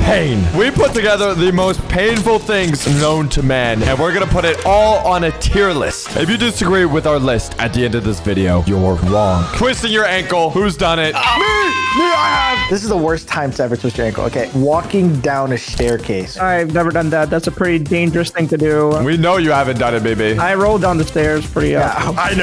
pain. We put together the most painful things known to man, and we're gonna put it all on a tier list. If you disagree with our list at the end of this video, you're wrong. Twisting your ankle. Who's done it? Me, I have. This is the worst time to ever twist your ankle. Okay, walking down a staircase. I've never done that. That's a pretty dangerous thing to do. We know you haven't done it, baby. I rolled down the stairs pretty often. I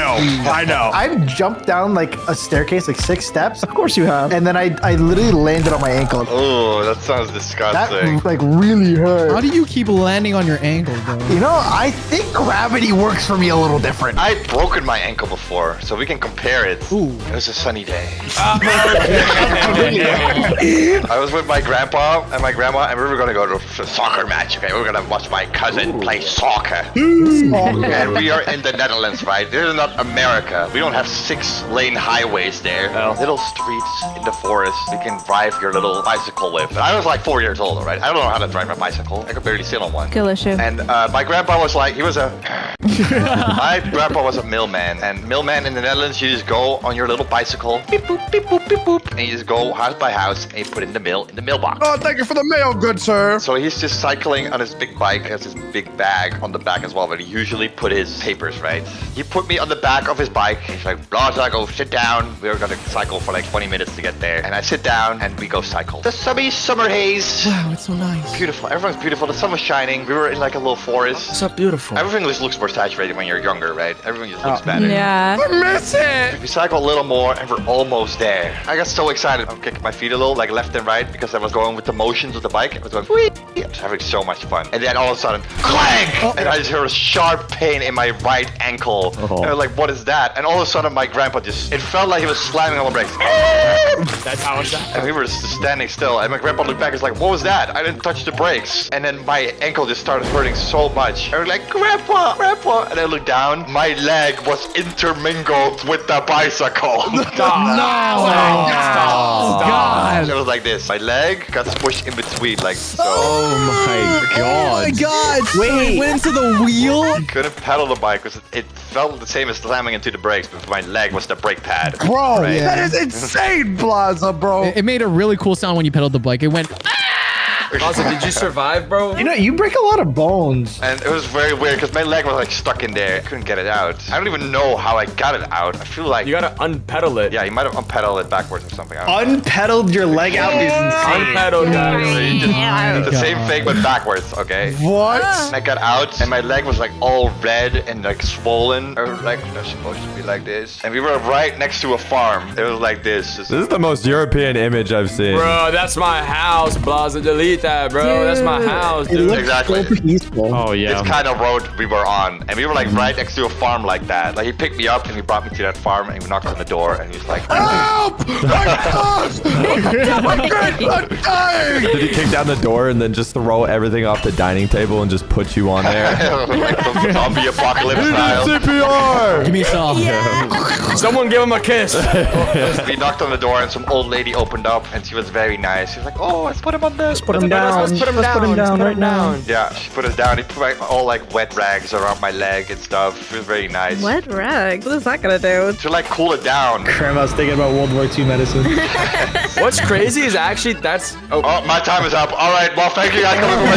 know. I've jumped down like a staircase, like 6 steps, Of course you have. and then I literally landed on my ankle. Oh, that sounds disgusting. That like really hurt. How do you keep landing on your ankle, bro? You know, I think gravity works for me a little different. I've broken my ankle before, so we can compare it. Ooh. It was a sunny day. I was with my grandpa and my grandma, and we were gonna go to a soccer match. Okay, we were gonna watch my cousin play soccer. And we are in the Netherlands, right? This is not America. We don't have 6-lane highways there. Little streets in the forest you can drive your little bicycle with. I was like 4 years old, right? I don't know how to drive a bicycle. I could barely sit on one. Kill issue. And my grandpa was like, my grandpa was a mailman. And mailman in the Netherlands, you just go on your little bicycle, beep boop, beep boop, beep boop, and you just go house by house and you put it in the mailbox. Oh, thank you for the mail, good sir. So he's just cycling on his big bike, has his big bag on the back as well, but he usually put his papers, right? He put me on the back of his bike. He's like, Blaza, go sit down. We were gonna cycle for like 20 minutes to get there. And I sit down and we go cycle. The sunny summer haze. Wow, it's so nice. Beautiful. Everyone's beautiful. The sun was shining. We were in like a little forest. So beautiful. Everything just looks more saturated when you're younger, right? Everything just looks better. Yeah. Miss it. We cycle a little more and we're almost there. I got so excited. I'm kicking my feet a little, like left and right, because I was going with the motions of the bike. I was going, whee! I was having so much fun. And then all of a sudden, clank! And I just heard a sharp pain in my right ankle. And I was like, what is that? And all of a sudden, my grandpa it felt like he was slamming on the brakes. That's how it's done. And we were just standing still. And my grandpa looked back and was like, what was that? I didn't touch the brakes. And then my ankle just started hurting so much. I was like, Grandpa, Grandpa. And I looked down. My leg was intermingled with the bicycle. God. It was like this. My leg got squished in between, like so. Oh my Oh my god. God. Wait. Went into the wheel? Couldn't pedal the bike because it felt the same as slamming into the brakes, but my leg was the brake pad. Bro, Right. that is insane, Blaza, bro. It made a really cool sound when you pedaled the bike. It went. Also, did you survive, bro? You know, you break a lot of bones. And it was very weird because my leg was like stuck in there. I couldn't get it out. I don't even know how I got it out. I feel like... You gotta unpedal it. Yeah, you might have unpedaled it backwards or something. I don't know. Unpedaled your leg out is insane. Unpedaled, guys. So you just- the same thing but backwards, okay? What? And I got out and my leg was like all red and like swollen. Or like, they're supposed to be like this. And we were right next to a farm. It was like this. This is the most European image I've seen. Bro, that's my house, Blaza. Delete that, bro. That's my house, It dude. looks Exactly. so peaceful. Oh, yeah. This kind of road we were on, and we were like right next to a farm like that. Like he picked me up and he brought me to that farm, and we knocked on the door, and he was like, Help! I'm dying! Did he kick down the door and then just throw everything off the dining table and just put you on there? like the zombie apocalypse style. CPR! Give me a saw. Someone give him a kiss. We knocked on the door, and some old lady opened up, and she was very nice. She was like, "Oh, let's put him on this. Put him down. Let's put him Let's put him down. down right now. Yeah, she put us down. He put like all like wet rags around my leg and stuff. It was very nice. Wet rags? What is that gonna do? To like cool it down. Grandma's thinking about World War II medicine. What's crazy is actually that's... Oh, my time is up. All right, well, thank you guys for coming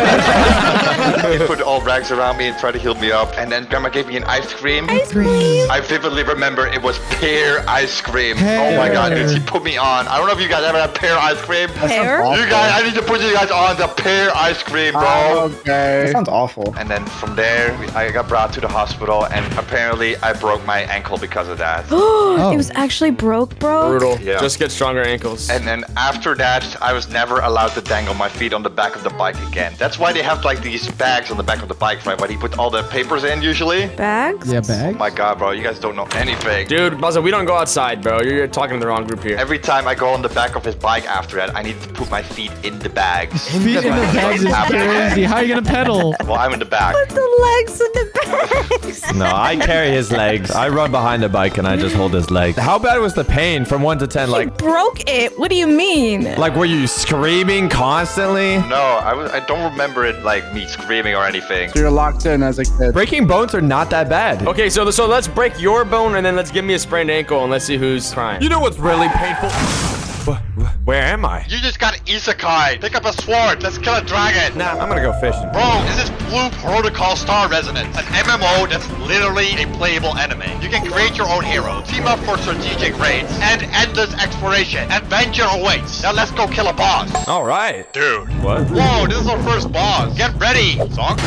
with He put all rags around me and tried to heal me up. And then Grandma gave me an ice cream. Ice cream. I vividly remember it was pear ice cream. Oh my god, dude, she put me on. I don't know if you guys ever had pear ice cream. Pear? You guys, I need to put you guys on the pear ice cream, bro. Okay. That sounds awful. And then from there, I got brought to the hospital, and apparently I broke my ankle because of that. It was actually broke. brutal. Yeah. Just get stronger ankles. And then after that, I was never allowed to dangle my feet on the back of the bike again. That's why they have like these bags on the back of the bike, right? Where he put all the papers in usually. Bags? Yeah, Oh bag. my god, bro, you guys don't know anything. Dude, Buzza, we don't go outside, bro. You're talking to the wrong group here. Every time I go on the back of his bike after that, I need to put my feet in the bags. Feet in the bags is crazy. How are you gonna pedal? Well, I'm in the back. Put the legs in the bags. No, I carry his legs. I run behind the bike and I just hold his legs. How bad was the pain from 1 to 10? Like, Broke it. What do you mean? like were you screaming constantly? No, I don't remember it like me screaming or anything. So you're locked in as a kid. Breaking bones are not that bad. Okay, so let's break your bone and then let's give me a sprained ankle and let's see who's crying. You know what's really painful? Where am I? You just got isekai. Pick up a sword. Let's kill a dragon. Nah, I'm gonna go fishing. Bro, this is Blue Protocol Star Resonance, an MMO that's literally a playable anime. You can create your own hero, team up for strategic raids, and endless exploration. Adventure awaits. Now let's go kill a boss. All right. Dude. What? Whoa, this is our first boss. Get ready, Zonk.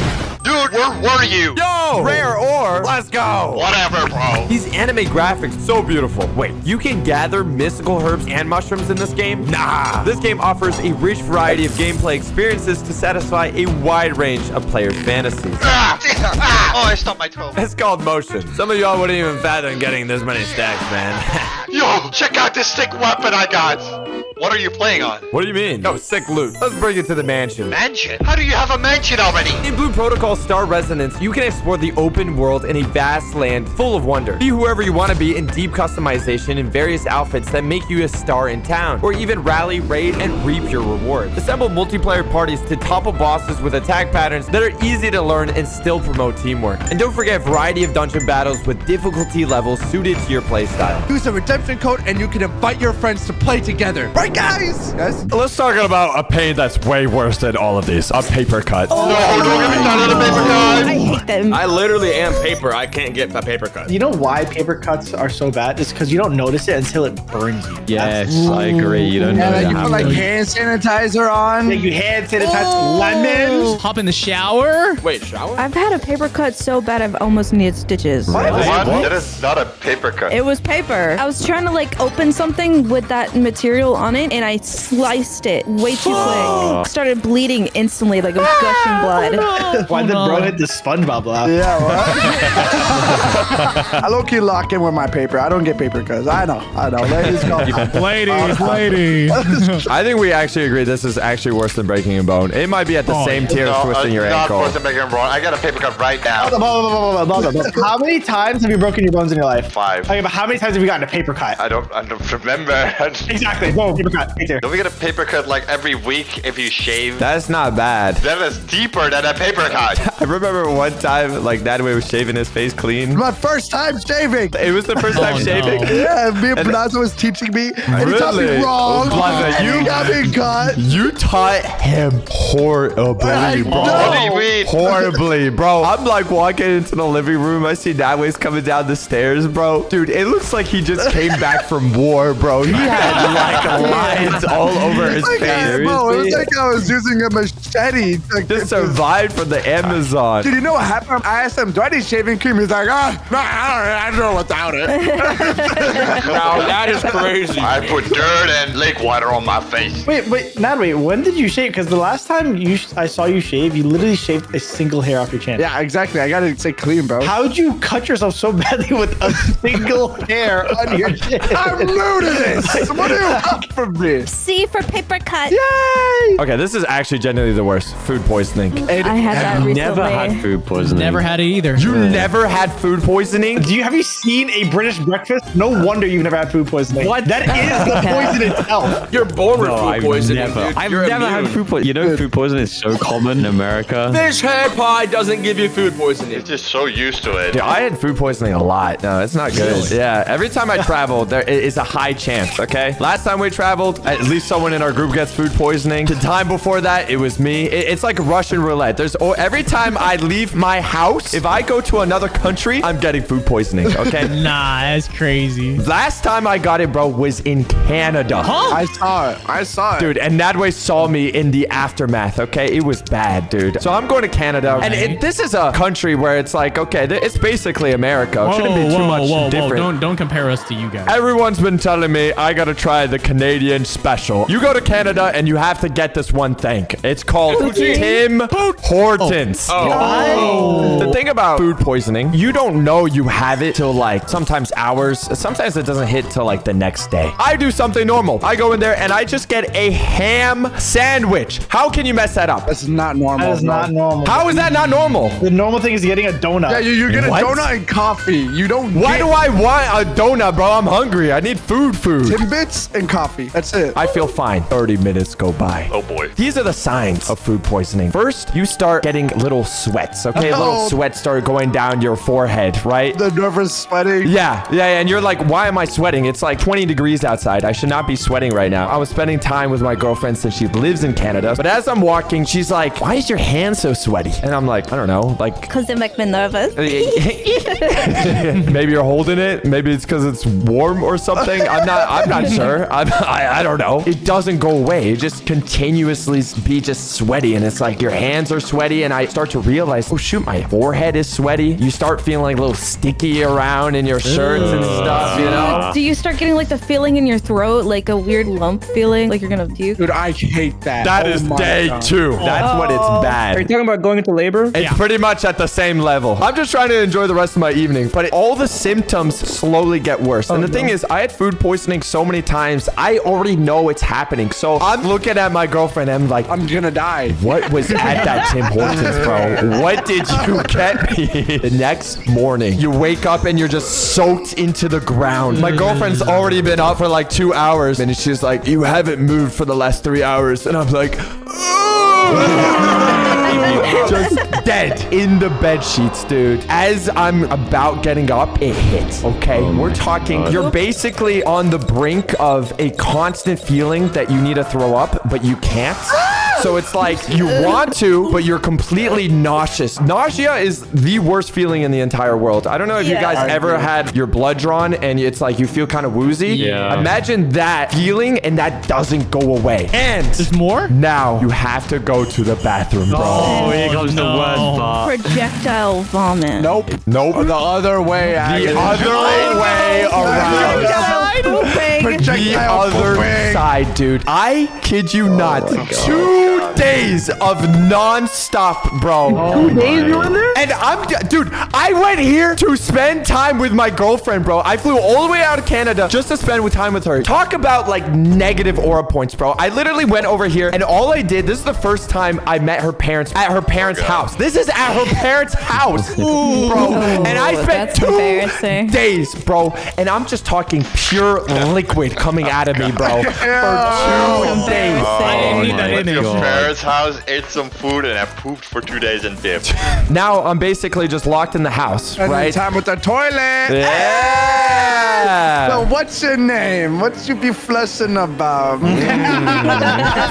Dude, where were you? Yo! Rare ore! Let's go! Whatever, bro. These anime graphics, so beautiful. Wait, you can gather mystical herbs and mushrooms in this game? Nah! This game offers a rich variety of gameplay experiences to satisfy a wide range of players' fantasies. Oh, I stubbed my toe. It's called motion. Some of y'all wouldn't even fathom getting this many stacks, man. Yo, check out this sick weapon I got. What are you playing on? What do you mean? No, sick loot. Let's bring it to the mansion. Mansion? How do you have a mansion already? In Blue Protocol Star Resonance, you can explore the open world in a vast land full of wonder. Be whoever you want to be in deep customization in various outfits that make you a star in town, or even rally, raid, and reap your reward. Assemble multiplayer parties to topple bosses with attack patterns that are easy to learn and still promote teamwork. And don't forget a variety of dungeon battles with difficulty levels suited to your playstyle. Use a redemption code and you can invite your friends to play together. Right, guys? Yes. Let's talk about a pain that's way worse than all of these. A paper cut. No, don't get me started on the paper cut. I hate them. I literally am paper. I can't get a paper cut. You know why paper cuts are so bad? It's because you don't notice it until it burns you. Yes, I agree. You don't know Yeah, that you put like hand sanitizer on. Yeah, you hand sanitize lemons. Hop in the shower. Wait, shower? I've had a paper cut so bad I've almost needed stitches. What? That is not a paper cut. It was paper. I was trying to like open something with that material on it and I sliced it way too quick. Started bleeding instantly like it was gushing blood. Why did bro hit the SpongeBob laugh? Yeah, well. I low-key lock in with my paper. I don't get paper cuts. I know. Ladies go. Ladies. I think we actually agree this is actually worse than breaking a bone. It might be at the same tier as twisting your not ankle. worth it, making it wrong. I got a paper cut right now. How many times have you broken your bones in your life? 5. Okay, but how many times have you gotten a paper cut? I don't remember. Exactly. Boom, paper cut. Right there. Don't we get a paper cut like every week if you shave? That's not bad. That is deeper than a paper cut. I remember one time, like, that way was shaving his face clean. My first time shaving. It was the first time shaving. Yeah, me and Plaza was teaching me. And he taught me Really? wrong. Plaza, and you- he got me cut. You taught him horribly, I bro. know. What do you mean? Horribly, bro. I'm like walking into the living room. I see Nightways coming down the stairs, bro. Dude, it looks like he just came back from war, bro. He had like lines all over his Like, face. bro, it was like I was using a machete. Like, Just survived from the Amazon. Dude, you know what happened? I asked him, do I need shaving cream? He's like, I don't know without it. Now that is crazy. I put dirt and lake water on my face. Wait, when did you shave? Because the last time I saw you shave, you literally shaved a single hair off your chin. Yeah, exactly. I gotta stay clean, bro. How'd you cut yourself so badly with a single hair on your chin? I'm new to this. What do you want from me? C for paper cut. Yay! Okay, this is actually genuinely the worst. Food poisoning. I had that recently. food poisoning. Never had it either. You never had food poisoning? Have you seen a British breakfast? No wonder you've never had food poisoning. What? That is the poison itself. You're born with food poisoning, dude. I've You're never had immune. food poisoning. You know, food poisoning is so common in America. Fish head pie doesn't give you food poisoning. It's just so used to it. Dude, I had food poisoning a lot. No, it's not good. Yeah, every time I travel, there is a high chance, okay? Last time we traveled, at least someone in our group gets food poisoning. The time before that, it was me. It's like Russian roulette. Every time I leave my house, if I go to another country, I'm getting food poisoning, okay? Nah, that's crazy. Last time I got it, bro, was in Canada. Huh? I saw it. Dude, and Nadway saw me in the aftermath, okay? It was bad, dude. So I'm going to Canada, and this is a country where it's like, okay, it's basically America. It shouldn't be too much different. Don't compare us to you guys. Everyone's been telling me I gotta try the Canadian special. You go to Canada and you have to get this one thing. It's called Tim Hortons. The thing about food poisoning, you don't know you have it till like sometimes hours. Sometimes it doesn't hit till like the next day. I do something normal. I go in there and I just get a ham sandwich. How can you mess that up? That's not normal. That is not normal. How is that not normal? The normal thing is getting a donut. Yeah, you get a What? donut and coffee. You don't Why get do I want a donut, bro? I'm hungry. I need food. Timbits and coffee. That's it. I feel fine. 30 minutes go by. Oh boy. These are the signs of food poisoning. First, you start getting little sweats, okay? Little sweats start going down your forehead, right? The nervous sweating. Yeah, and you're like, why am I sweating? It's like 20 degrees outside. I should not be sweating right now. I was spending time with my girlfriend since she lives in Canada. But as I'm walking, she's like, why is your hand so sweaty? And I'm like, I don't know, like... Because they make me nervous. Maybe you're holding it. Maybe it's because it's warm or something. I'm not sure. I don't know. It doesn't go away. It just continuously be just sweaty. And it's like your hands are sweaty. And I start to realize, oh shoot, my forehead is sweaty. You start feeling a little sticky around in your shirts and stuff, you know? Do you start getting like the feeling in your throat, like a weird lump feeling, like you're gonna puke? Dude, I hate that. That is day 2. That's when it's Are you bad. talking about going into labor? It's pretty much at the same level. I'm just trying to enjoy the rest of my evening, but all the symptoms slowly get worse. And the thing is, I had food poisoning so many times, I already know it's happening. So I'm looking at my girlfriend and I'm like, I'm gonna die. what was at that Tim Hortons, bro? What did you get me? The next morning, you wake up and you're just soaked into the ground. My girlfriend's already been up for like 2 hours and she's like, you haven't moved for the last 3 hours. And I'm like, just dead in the bed sheets, dude. As I'm about getting up, it hits, okay? We're talking, you're basically on the brink of a constant feeling that you need to throw up, but you can't. So it's like you want to, but you're completely nauseous. Nausea is the worst feeling in the entire world. I don't know if you guys ever had your blood drawn and it's like you feel kind of woozy. Yeah. Imagine that feeling and that doesn't go away. And There's more? now you have to go to the bathroom, bro. Oh, here comes the worst part. Projectile vomit. Nope. Nope. The other way. The other way around. Projectile pooping. The other side, dude. I kid you not. 2 days of non-stop, bro. 2 days you in there? And dude, I went here to spend time with my girlfriend, bro. I flew all the way out of Canada just to spend time with her. Talk about like negative aura points, bro. I literally went over here and all I did, this is the first time I met her parents at her parents' house. This is at her parents' house, bro. And I spent That's 2 embarrassing. days, bro. And I'm just talking pure liquid coming out of me, bro. For 2 days. I didn't need that in Went to there. your parents' house, ate some food, and I pooped for 2 days and dipped. Now I'm basically just locked in the house, right? Time with the toilet. Yeah. So what's your name? What you be flushing about?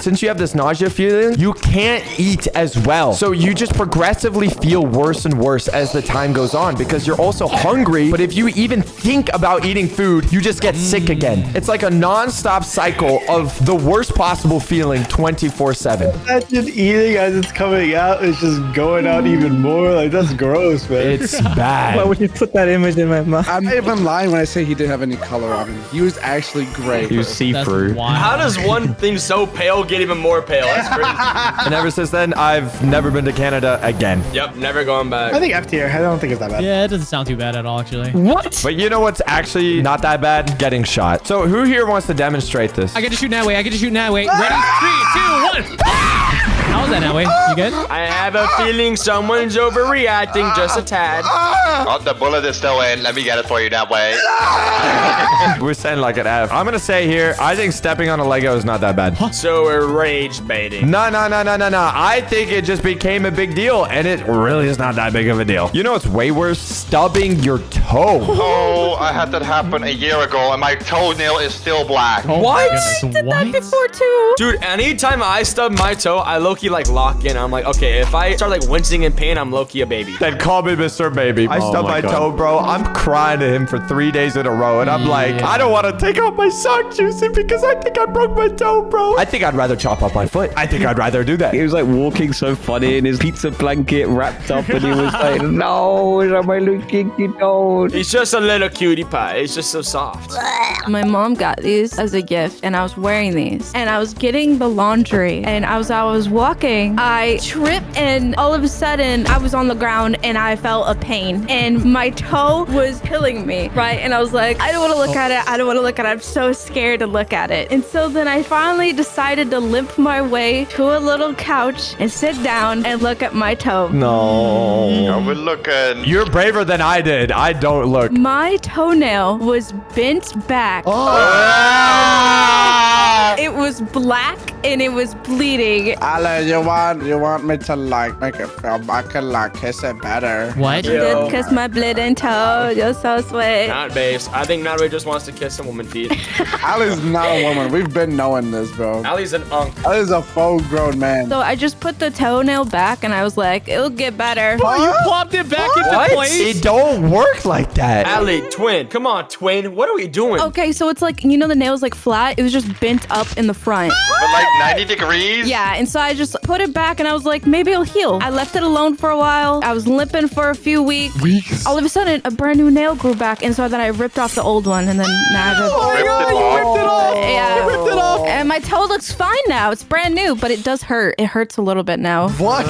Since you have this nausea feeling, you can't eat as well. So you just progressively feel worse and worse as the time goes on because you're also hungry. But if you even think about eating food, you just get sick again. It's like a non-stop cycle of the worst possible feeling 24/7. Imagine eating as it's coming out. It's just going out even more. Like, that's gross, man. It's Why bad. would you put that image in my mouth? I'm not even lying when I say he didn't have any color on him. He was actually great. You see That's through. How wild. does one thing so pale get even more pale? That's crazy. And ever since then, I've never been to Canada again. Yep, never going back. I think F tier. I don't think it's that bad. Yeah, it doesn't sound too bad at all, actually. What? But you know what's actually not that bad? Getting shot. So who here wants to demonstrate this? I get to shoot that way. I get to shoot that way. Ready? 3, 2, 1. How was that, Natalie? You good? I have a feeling someone's overreacting just a tad. Oh, the bullet is still in. Let me get it for you that way. We're saying like an F. I'm gonna say here, I think stepping on a Lego is not that bad. So we're rage baiting. No. I think it just became a big deal, and it really is not that big of a deal. You know what's way worse? Stubbing your toe. Oh, I had that happen a year ago, and my toenail is still black. What? Did that before too. Dude, anytime I stub my toe, I low-key like lock in. I'm like, okay, if I start like wincing in pain, I'm low-key a baby. Then call me Mr. Baby. I stubbed my toe, bro. I'm crying to him for 3 days in a row, and I'm like, I don't want to take out my sock, Juicy, because I think I broke my toe, bro. I think I'd rather chop off my foot. I think I'd rather do that. He was like walking so funny in his pizza blanket wrapped up, and he was like, "No, am I looking? You don't." He's just a little cutie pie. It's just so soft. My mom got these as a gift, and I was wearing these, and I was getting the laundry, and I was walking, walking. I tripped and all of a sudden I was on the ground and I felt a pain and my toe was killing me, right? And I was like, I don't want to look at it. I don't want to look at it. I'm so scared to look at it. And so then I finally decided to limp my way to a little couch and sit down and look at my toe. No. Are we looking? You're braver than I did. I don't look. My toenail was bent back. It was black and it was bleeding. Ale, you want me to like make it feel better, like kiss it better? What? You did kiss my bleeding toe. You're so sweet. Not base. I think Natalie just wants to kiss some woman feet. Ali's not a woman. We've been knowing this, bro. Allie's an unk. Ali's a full-grown man. So I just put the toenail back and I was like, it'll get better. Oh, you plopped it back into place? It don't work like that. Allie, twin. Come on, twin. What are we doing? Okay, so it's like, you know, the nail's like flat. It was just bent up in the front. But like 90 degrees? Yeah, and so I just put it back and I was like, maybe it'll heal. I left it alone for a while. I was limping for a few weeks. All of a sudden, a brand new nail grew back. And so then I ripped off the old one and then now I just... Ripped it off. Yeah. You ripped it off. And my toe looks fine now. It's brand new, but it does hurt. It hurts a little bit now. What?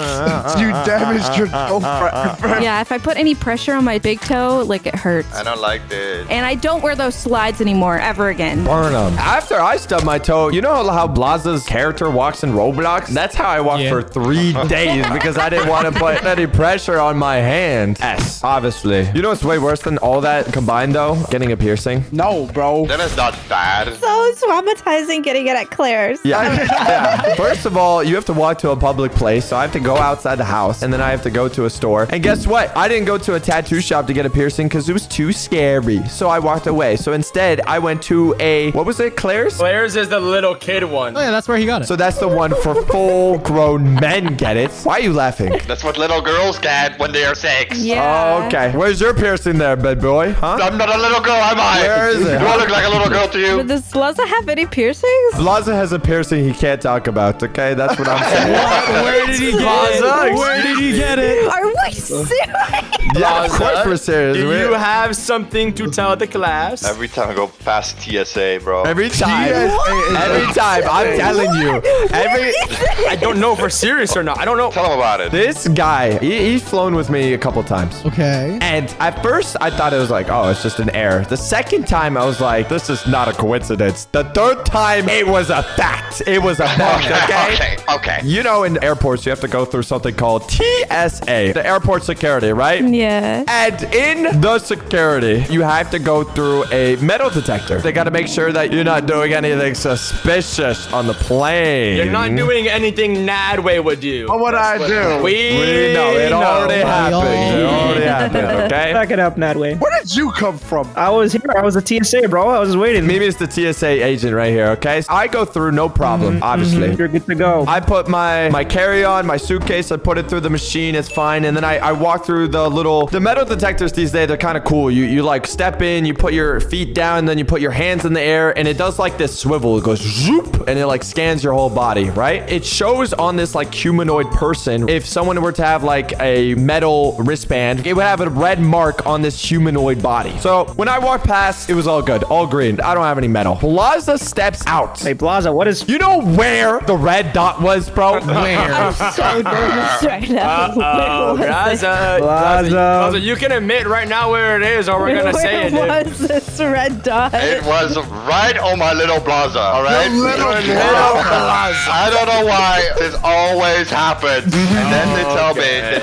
You damaged your toe forever. Yeah, if I put any pressure on my big toe, like it hurts. I don't like this. And I don't wear those slides anymore ever again. Burn 'em. After I stubbed my toe, you know how Blaza's character walks in Roblox? That's how I walked for 3 days because I didn't want to put any pressure on my hand. S, obviously. You know what's way worse than all that combined though? Getting a piercing. No, bro. Then it's not bad. So traumatizing getting it at Claire's. Yeah. First of all, you have to walk to a public place, so I have to go outside the house, and then I have to go to a store. And guess what? I didn't go to a tattoo shop to get a piercing because it was too scary. So I walked away. So instead, I went to a, what was it, Claire's? Claire's is the little kid one. Oh, yeah, that's where he got it. So that's the one for full-grown men, get it? Why are you laughing? That's what little girls get when they are 6. Yeah. Oh, okay. Where's your piercing there, bed boy? Huh? I'm not a little girl, am I? Where is it? Do I look like a little girl to you? But does Blaza have any piercings? Blaza has a piercing he can't talk about, okay? That's what I'm saying. Where did he get it? Where did he get it? Are we serious? Yeah, of course we're serious. Do We're- you have something to tell the class? Every time I go past TSA, bro. Every time. Every time. I'm telling you. I don't know if we're serious or not. I don't know. Tell them about it. This guy, he's flown with me a couple times. Okay. And at first, I thought it was like, oh, it's just an error. The second time, I was like, this is not a coincidence. The third time, it was a fact. It was a fact, okay? Okay. You know, in airports, you have to go through something called TSA, the airport security, right? Yeah. And in the security, you have to go through a metal detector. They got to make sure that you're not doing anything suspicious on the plane. You're not doing anything Nadway would do. What would I do? We know. It already happened. It already happened, okay? Back it up, Nadway. Where did you come from? I was here. I was a TSA, bro. I was just waiting. Mimi is the TSA agent right here, okay? I go through no problem, obviously. You're good to go. I put my carry-on, my suitcase, I put it through the machine, it's fine. And then I walk through the metal detectors these days, they're kind of cool. You like step in, you put your feet down, then you put your hands in the air, and it does like this swivel. It goes zoop, and it like scans your whole body, right? It shows on this like humanoid person, if someone were to have like a metal wristband, it would have a red mark on this humanoid body. So when I walked past, it was all good, all green. I don't have any metal. Plaza steps out. Hey, Blaza, what is... You know where the red dot was, bro? Where? I'm so nervous right now. Oh, Blaza. Blaza, you can admit right now where it is, or we're gonna say it. Where was this red dot? It was right on my little Blaza, all right? Your little I don't know why this always happens. And then they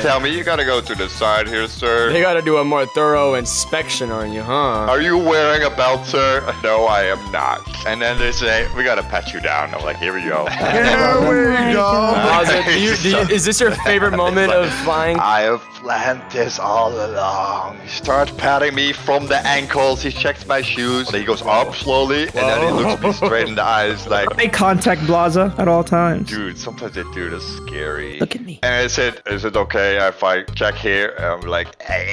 tell me, you gotta go to the side here, sir. They gotta do a more thorough inspection on you, huh? Are you wearing a belt, sir? No, I am not. And then they say, we gotta pat you down. I'm like, here we go. Here we go. Blaza, is this your favorite moment of flying? I have planned this all along. He starts patting me from the ankles. He checks my shoes. He goes up slowly, and then he looks me straight in the eyes like, Make contact, Blaza, at all times. dude, sometimes they do this scary. Look at me. And I said, is it okay if I check here? And I'm like, I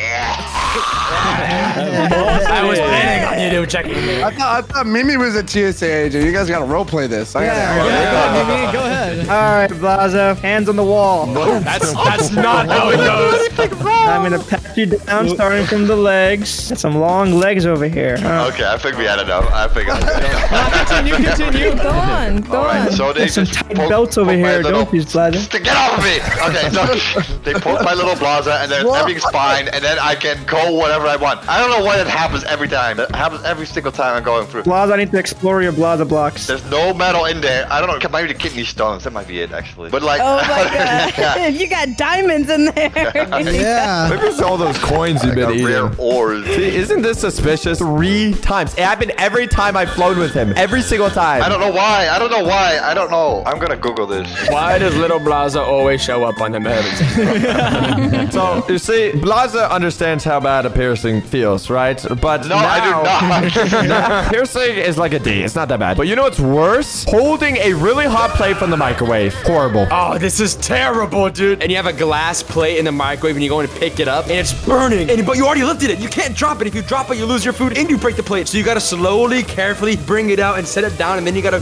was planning on you checking me. I thought Mimi was a TSA agent. You guys gotta roleplay this. I gotta. Mimi, go ahead. All right, Blaza, hands on the wall. That's not how it goes. I'm gonna pat you down, starting from the legs. Got some long legs over here. Okay, I think we had enough. I think I had enough. Continue. Go on. Go All right, on. so they Got some just tight poke- belts over poke my here. little- Don't you, Blaza? Get off of me! Okay, so they poke my little blaza, and then everything's fine, and then I can go whatever I want. I don't know why that happens every time. It happens every single time I'm going through. Blaza, I need to explore your Blaza blocks. There's no metal in there. I don't know. Maybe the kidney stones. That might be it, actually. But like, Oh my god. yeah. You got diamonds in there. Yeah. Maybe it's all those coins you've been Like a rare eating. ores. See, isn't this suspicious? 3 times. It happened every time I've flown with him. Every single time. I don't know why. I don't know why. I don't know. I'm gonna Google this. Why does little Blaza always show up on the maps? So, you see, Blaza understands how bad a piercing feels, right? But No, I do not. Piercing is like a D. It's not that bad. But you know what's worse? Holding a really hot plate from the microwave. Horrible. Oh, this is terrible, dude. And you have a glass plate in the microwave and you go in to pick it up and it's burning. But you already lifted it. You can't drop it. If you drop it, you lose your food and you break the plate. So you gotta slowly, carefully bring it out and set it down, and then you gotta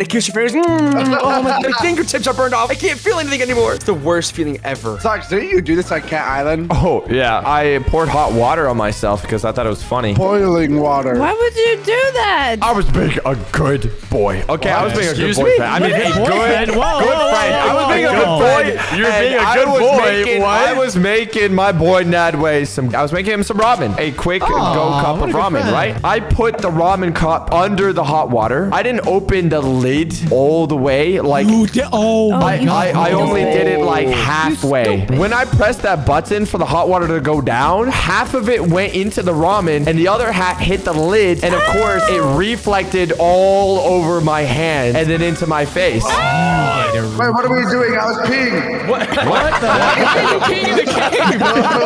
kiss your fingers. Oh, my fingertips are burned off. I can't feel anything anymore. It's the worst feeling ever. Sucks. Didn't you do this on Cat Island? Oh, yeah. I poured hot water on myself because I thought it was funny. Boiling water. Why would you do that? I was being a good boy. Okay, I was being a good Excuse boy. me? I mean, a good friend. I was being a good whoa. boy. You're and being a I good was boy. making- What? I was making my boy Nadway I was making him some ramen. A quick go cup what of a good ramen, friend. right? I put the ramen cup under the hot water. I didn't open the lid all the way. Like, I only did it like halfway. When I pressed that button for the hot water to go down, half of it went into the ramen and the other half hit the lid. And of course, it reflected all over my hand and then into my face. Wait, what are we doing? I was peeing. Why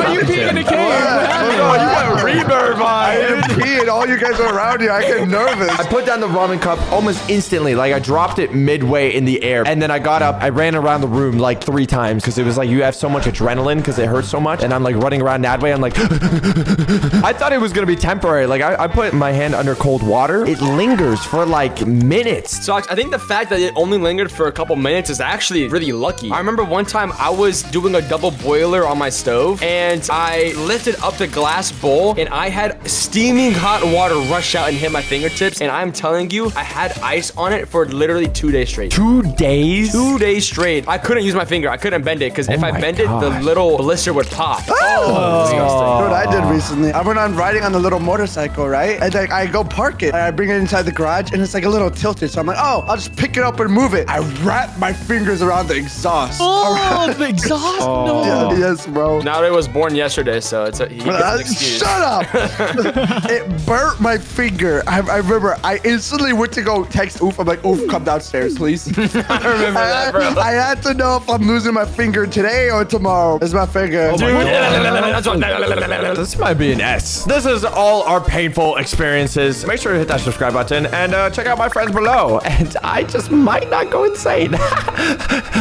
are you peeing in the cave? Oh, you got reverb I didn't pee and all you guys are around here. I get nervous. I put down the ramen cup almost instantly. Like, I dropped it midway in the air. And then I got up. I ran around the room like 3 times because it was like you have so much adrenaline because it hurts so much. And I'm like running around that way. I'm like, I thought it was going to be temporary. Like, I put my hand under cold water. It lingers for like minutes. So I think the fact that it only lingered for a couple minutes is actually really lucky. I remember one time I was doing a double boiler on my stove and I lifted up the glass bowl and I had steaming hot water rush out and hit my fingertips. And I'm telling you, I had ice on it for literally 2 days straight. 2 days? 2 days straight. I couldn't use my finger. I couldn't bend it because if I my bend it, the gosh. little blister would pop. Oh, disgusting. You know what I did recently? I went on riding on the little motorcycle, right? And like I go park it. And I bring it inside the garage and it's like a little tilted. So I'm like, oh, I'll just pick it up and move it. I wrap my fingers around the exhaust. Oh, the exhaust. No. Yeah, yes, bro. Now it was born yesterday, so he gets an excuse. Shut up! It burnt my finger. I remember I instantly went to go text Oof. I'm like, Oof, come downstairs, please. I remember that, bro. I had to know if I'm losing my finger today or tomorrow. It's my finger. This might be an S. This is all our painful experiences. Make sure to hit that subscribe button and check out my friends below. And I just might not go insane.